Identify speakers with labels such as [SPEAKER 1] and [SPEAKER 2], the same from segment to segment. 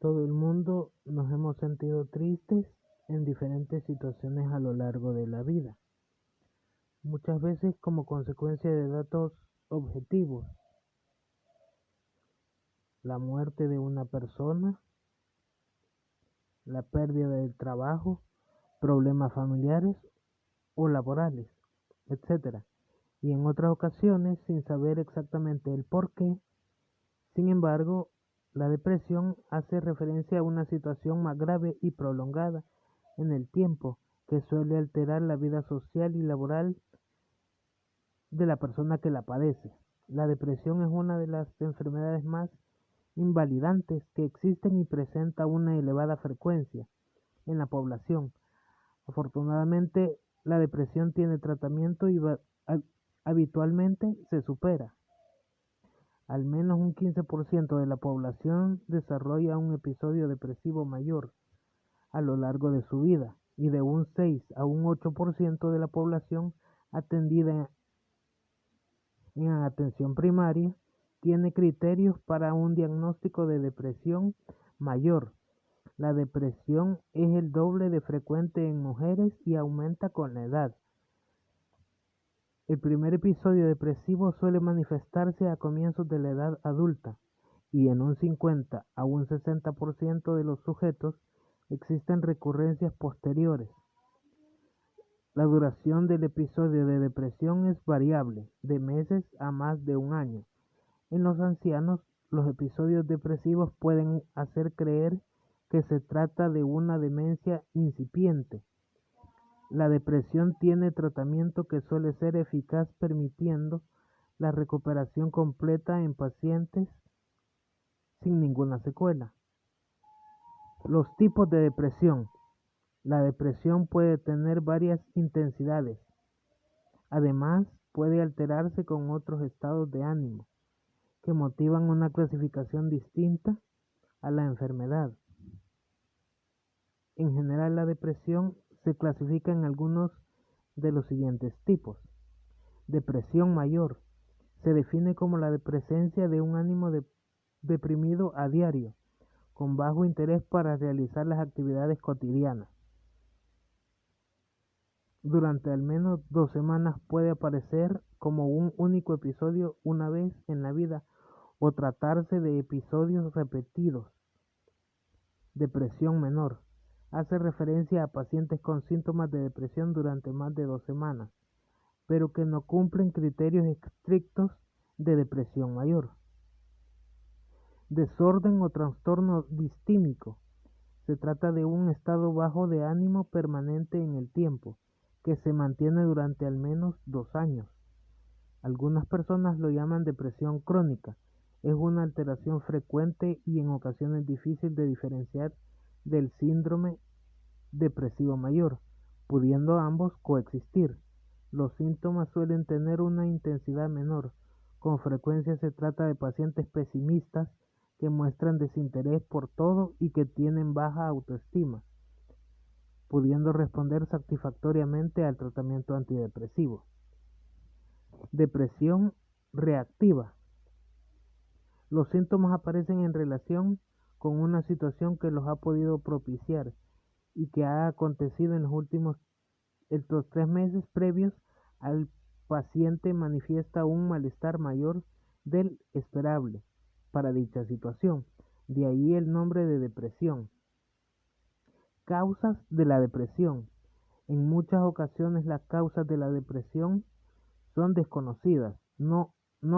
[SPEAKER 1] Todo el mundo nos hemos sentido tristes en diferentes situaciones a lo largo de la vida, muchas veces como consecuencia de datos objetivos, la muerte de una persona, la pérdida del trabajo, problemas familiares o laborales, etc. Y en otras ocasiones sin saber exactamente el por qué. Sin embargo, la depresión hace referencia a una situación más grave y prolongada en el tiempo que suele alterar la vida social y laboral de la persona que la padece. La depresión es una de las enfermedades más invalidantes que existen y presenta una elevada frecuencia en la población. Afortunadamente, la depresión tiene tratamiento y habitualmente se supera. Al menos un 15% de la población desarrolla un episodio depresivo mayor a lo largo de su vida, y de un 6 a un 8% de la población atendida en atención primaria tiene criterios para un diagnóstico de depresión mayor. La depresión es el doble de frecuente en mujeres y aumenta con la edad. El primer episodio depresivo suele manifestarse a comienzos de la edad adulta, y en un 50 a un 60% de los sujetos existen recurrencias posteriores. La duración del episodio de depresión es variable, de meses a más de un año. En los ancianos, los episodios depresivos pueden hacer creer que se trata de una demencia incipiente. La depresión tiene tratamiento que suele ser eficaz, permitiendo la recuperación completa en pacientes sin ninguna secuela. Los tipos de depresión. La depresión puede tener varias intensidades. Además, puede alterarse con otros estados de ánimo que motivan una clasificación distinta a la enfermedad. En general, la depresión se clasifica en algunos de los siguientes tipos. Depresión mayor. Se define como la presencia de un ánimo deprimido a diario, con bajo interés para realizar las actividades cotidianas. Durante al menos 2 semanas puede aparecer como un único episodio una vez en la vida o tratarse de episodios repetidos. Depresión menor. Hace referencia a pacientes con síntomas de depresión durante más de 2 semanas, pero que no cumplen criterios estrictos de depresión mayor. Desorden o trastorno distímico. Se trata de un estado bajo de ánimo permanente en el tiempo, que se mantiene durante al menos 2 años. Algunas personas lo llaman depresión crónica. Es una alteración frecuente y en ocasiones difícil de diferenciar del síndrome depresivo mayor, pudiendo ambos coexistir. Los síntomas suelen tener una intensidad menor. Con frecuencia se trata de pacientes pesimistas que muestran desinterés por todo y que tienen baja autoestima, pudiendo responder satisfactoriamente al tratamiento antidepresivo. Depresión reactiva. Los síntomas aparecen en relación con una situación que los ha podido propiciar y que ha acontecido en estos 3 meses previos al paciente manifiesta un malestar mayor del esperable para dicha situación. De ahí el nombre de depresión. Causas de la depresión. En muchas ocasiones las causas de la depresión son desconocidas, no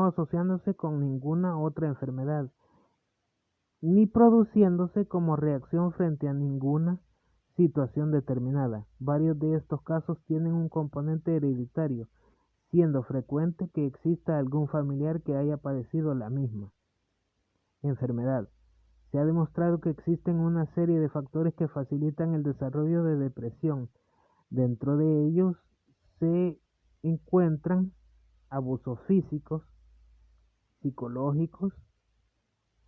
[SPEAKER 1] asociándose con ninguna otra enfermedad, ni produciéndose como reacción frente a ninguna situación determinada. Varios de estos casos tienen un componente hereditario, siendo frecuente que exista algún familiar que haya padecido la misma enfermedad. Se ha demostrado que existen una serie de factores que facilitan el desarrollo de depresión. Dentro de ellos se encuentran abusos físicos, psicológicos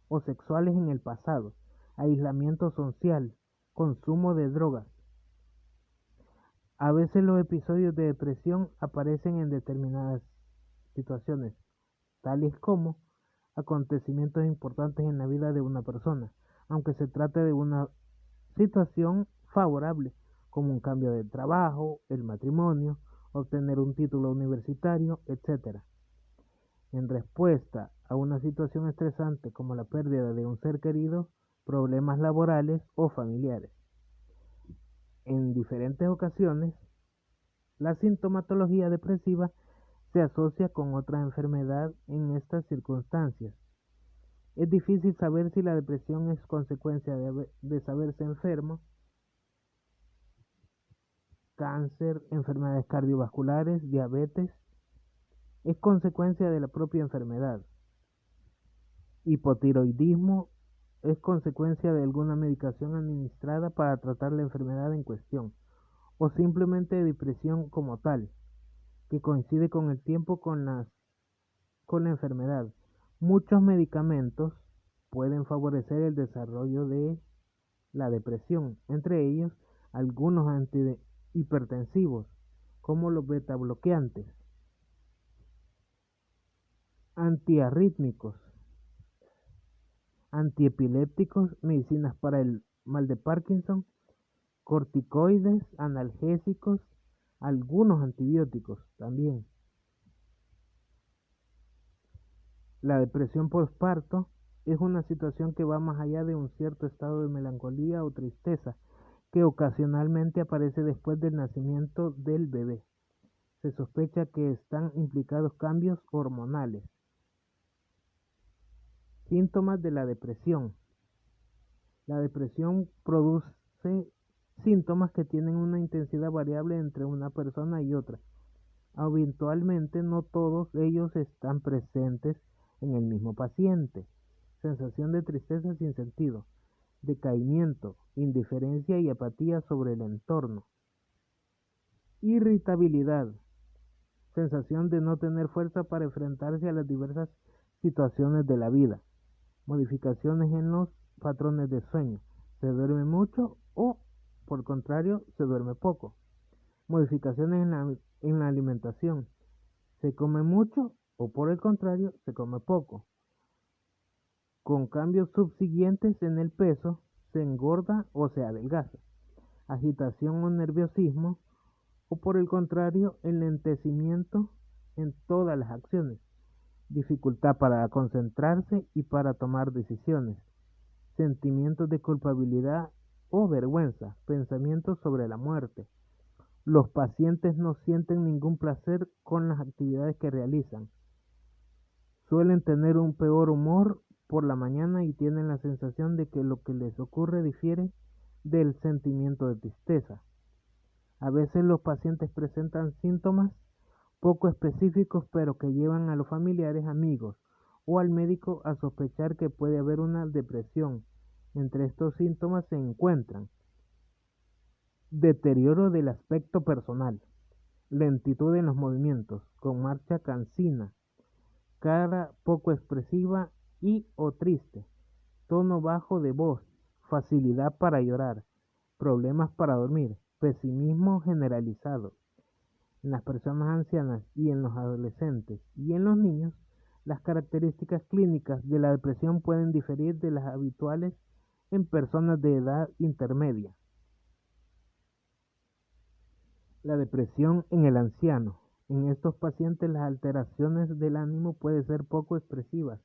[SPEAKER 1] o sexuales en el pasado, aislamiento social, consumo de drogas. A veces los episodios de depresión aparecen en determinadas situaciones, tales como acontecimientos importantes en la vida de una persona, aunque se trate de una situación favorable, como un cambio de trabajo, el matrimonio, obtener un título universitario, etc. En respuesta a una situación estresante como la pérdida de un ser querido, problemas laborales o familiares. En diferentes ocasiones, la sintomatología depresiva se asocia con otra enfermedad en estas circunstancias. Es difícil saber si la depresión es consecuencia de saberse enfermo, cáncer, enfermedades cardiovasculares, diabetes, es consecuencia de la propia enfermedad. Hipotiroidismo es consecuencia de alguna medicación administrada para tratar la enfermedad en cuestión, o simplemente depresión como tal, que coincide con el tiempo con la enfermedad. Muchos medicamentos pueden favorecer el desarrollo de la depresión, entre ellos algunos antihipertensivos, como los beta bloqueantes, antiarrítmicos, antiepilépticos, medicinas para el mal de Parkinson, corticoides, analgésicos, algunos antibióticos también. La depresión postparto es una situación que va más allá de un cierto estado de melancolía o tristeza que ocasionalmente aparece después del nacimiento del bebé. Se sospecha que están implicados cambios hormonales. Síntomas de la depresión. La depresión produce síntomas que tienen una intensidad variable entre una persona y otra. Habitualmente no todos ellos están presentes en el mismo paciente. Sensación de tristeza sin sentido, decaimiento, indiferencia y apatía sobre el entorno. Irritabilidad, sensación de no tener fuerza para enfrentarse a las diversas situaciones de la vida. Modificaciones en los patrones de sueño, se duerme mucho o, por contrario, se duerme poco. Modificaciones en la alimentación, se come mucho o, por el contrario, se come poco. Con cambios subsiguientes en el peso, se engorda o se adelgaza. Agitación o nerviosismo, o por el contrario, enlentecimiento en todas las acciones. Dificultad para concentrarse y para tomar decisiones. Sentimientos de culpabilidad o vergüenza, pensamientos sobre la muerte. Los pacientes no sienten ningún placer con las actividades que realizan. Suelen tener un peor humor por la mañana y tienen la sensación de que lo que les ocurre difiere del sentimiento de tristeza. A veces los pacientes presentan síntomas poco específicos, pero que llevan a los familiares, amigos o al médico a sospechar que puede haber una depresión. Entre estos síntomas se encuentran deterioro del aspecto personal, lentitud en los movimientos, con marcha cansina, cara poco expresiva y o triste, tono bajo de voz, facilidad para llorar, problemas para dormir, pesimismo generalizado. En las personas ancianas y en los adolescentes y en los niños, las características clínicas de la depresión pueden diferir de las habituales en personas de edad intermedia. La depresión en el anciano. En estos pacientes las alteraciones del ánimo pueden ser poco expresivas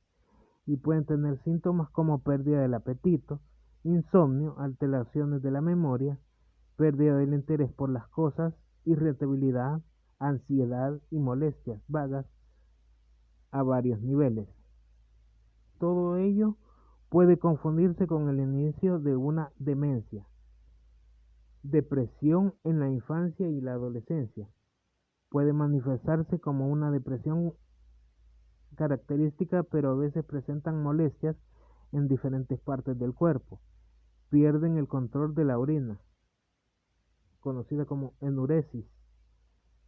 [SPEAKER 1] y pueden tener síntomas como pérdida del apetito, insomnio, alteraciones de la memoria, pérdida del interés por las cosas, irritabilidad, ansiedad y molestias vagas a varios niveles. Todo ello puede confundirse con el inicio de una demencia. Depresión en la infancia y la adolescencia. Puede manifestarse como una depresión característica, pero a veces presentan molestias en diferentes partes del cuerpo. Pierden el control de la orina, conocida como enuresis.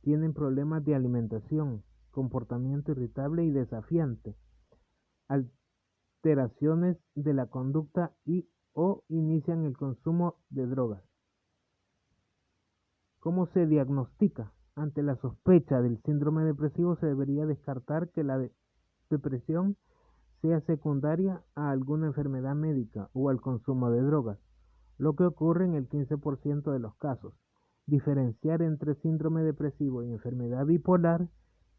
[SPEAKER 1] Tienen problemas de alimentación, comportamiento irritable y desafiante, alteraciones de la conducta y o inician el consumo de drogas. ¿Cómo se diagnostica? Ante la sospecha del síndrome depresivo se debería descartar que la depresión sea secundaria a alguna enfermedad médica o al consumo de drogas, lo que ocurre en el 15% de los casos. Diferenciar entre síndrome depresivo y enfermedad bipolar,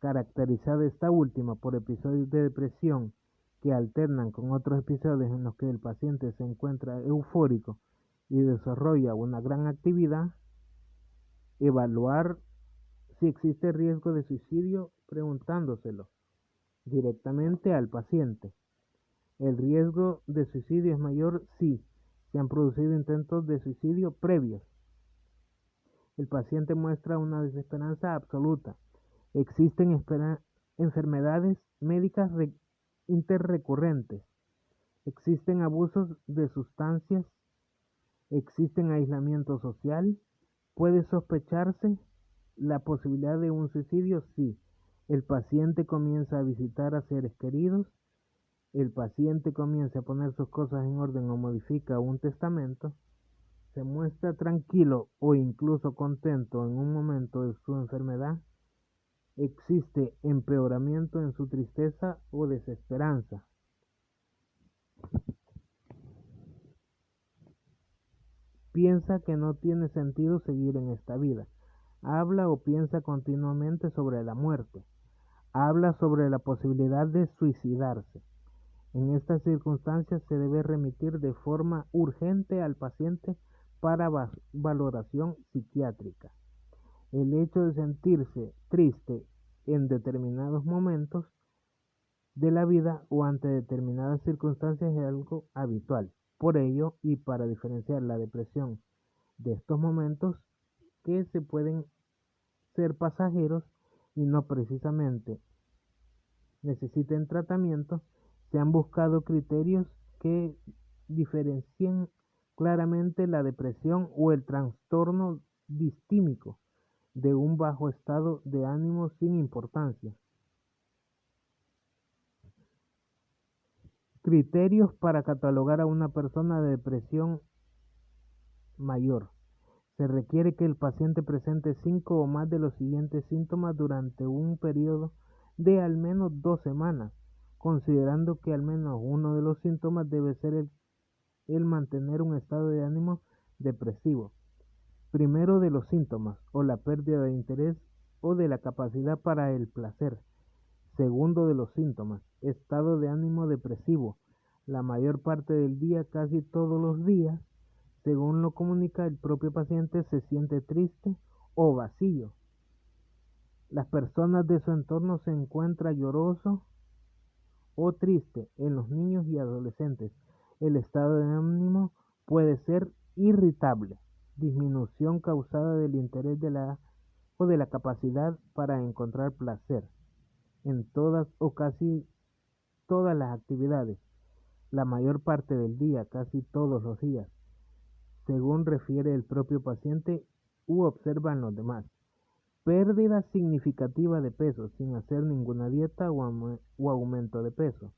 [SPEAKER 1] caracterizada esta última por episodios de depresión que alternan con otros episodios en los que el paciente se encuentra eufórico y desarrolla una gran actividad. Evaluar si existe riesgo de suicidio preguntándoselo directamente al paciente. El riesgo de suicidio es mayor si se han producido intentos de suicidio previos. El paciente muestra una desesperanza absoluta. Existen enfermedades médicas interrecurrentes. Existen abusos de sustancias. Existen aislamiento social. Puede sospecharse la posibilidad de un suicidio si el paciente comienza a visitar a seres queridos, el paciente comienza a poner sus cosas en orden o modifica un testamento, se muestra tranquilo o incluso contento en un momento de su enfermedad, existe empeoramiento en su tristeza o desesperanza. Piensa que no tiene sentido seguir en esta vida. Habla o piensa continuamente sobre la muerte. Habla sobre la posibilidad de suicidarse. En estas circunstancias se debe remitir de forma urgente al paciente para valoración psiquiátrica. El hecho de sentirse triste en determinados momentos de la vida o ante determinadas circunstancias es algo habitual. Por ello, y para diferenciar la depresión de estos momentos que se pueden ser pasajeros y no precisamente necesiten tratamiento, se han buscado criterios que diferencien claramente la depresión o el trastorno distímico de un bajo estado de ánimo sin importancia. Criterios para catalogar a una persona de depresión mayor. Se requiere que el paciente presente 5 o más de los siguientes síntomas durante un periodo de al menos 2 semanas, considerando que al menos uno de los síntomas debe ser el mantener un estado de ánimo depresivo. Primero de los síntomas, o la pérdida de interés o de la capacidad para el placer. Segundo de los síntomas, estado de ánimo depresivo, la mayor parte del día, casi todos los días. Según lo comunica el propio paciente, se siente triste o vacío. Las personas de su entorno se encuentran lloroso o triste. En los niños y adolescentes, el estado de ánimo puede ser irritable, disminución causada del interés o de la capacidad para encontrar placer en todas o casi todas las actividades, la mayor parte del día, casi todos los días, según refiere el propio paciente u observan los demás. Pérdida significativa de peso sin hacer ninguna dieta o aumento de peso.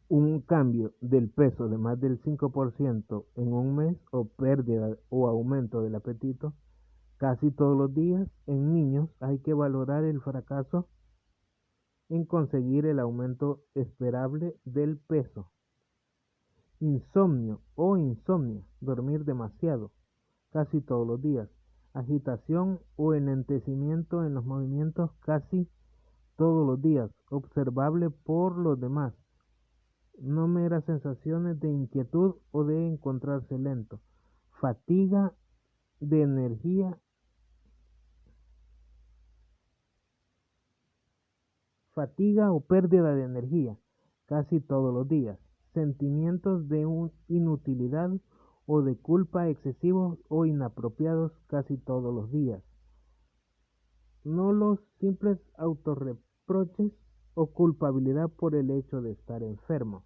[SPEAKER 1] Un cambio del peso de más del 5% en un mes o pérdida o aumento del apetito casi todos los días. En niños hay que valorar el fracaso en conseguir el aumento esperable del peso. Insomnio o insomnia, dormir demasiado, casi todos los días. Agitación o enlentecimiento en los movimientos casi todos los días, observable por los demás. No meras sensaciones de inquietud o de encontrarse lento. Fatiga de energía. Fatiga o pérdida de energía, casi todos los días. Sentimientos de inutilidad o de culpa excesivos o inapropiados casi todos los días. No los simples autorreproches o culpabilidad por el hecho de estar enfermo.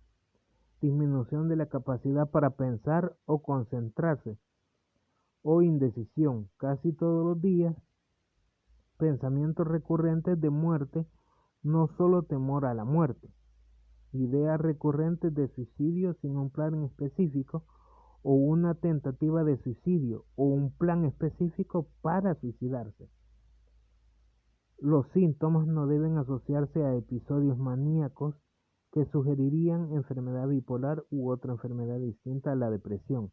[SPEAKER 1] Disminución de la capacidad para pensar o concentrarse o indecisión casi todos los días. Pensamientos recurrentes de muerte, no solo temor a la muerte. Ideas recurrentes de suicidio sin un plan específico o una tentativa de suicidio o un plan específico para suicidarse. Los síntomas no deben asociarse a episodios maníacos que sugerirían enfermedad bipolar u otra enfermedad distinta a la depresión.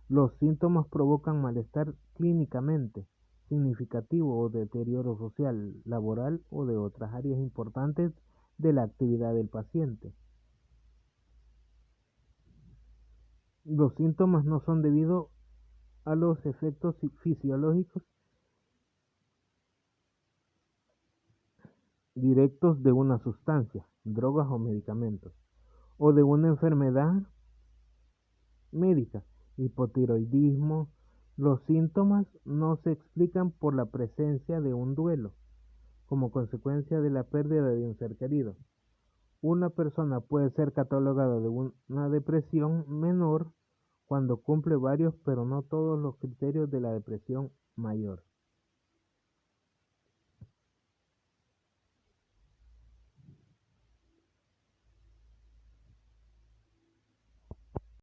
[SPEAKER 1] Los síntomas provocan malestar clínicamente significativo o deterioro social, laboral o de otras áreas importantes de la actividad del paciente. Los síntomas no son debido a los efectos fisiológicos directos de una sustancia, drogas o medicamentos, o de una enfermedad médica, hipotiroidismo. Los síntomas no se explican por la presencia de un duelo, como consecuencia de la pérdida de un ser querido. Una persona puede ser catalogada de una depresión menor cuando cumple varios, pero no todos los criterios de la depresión mayor.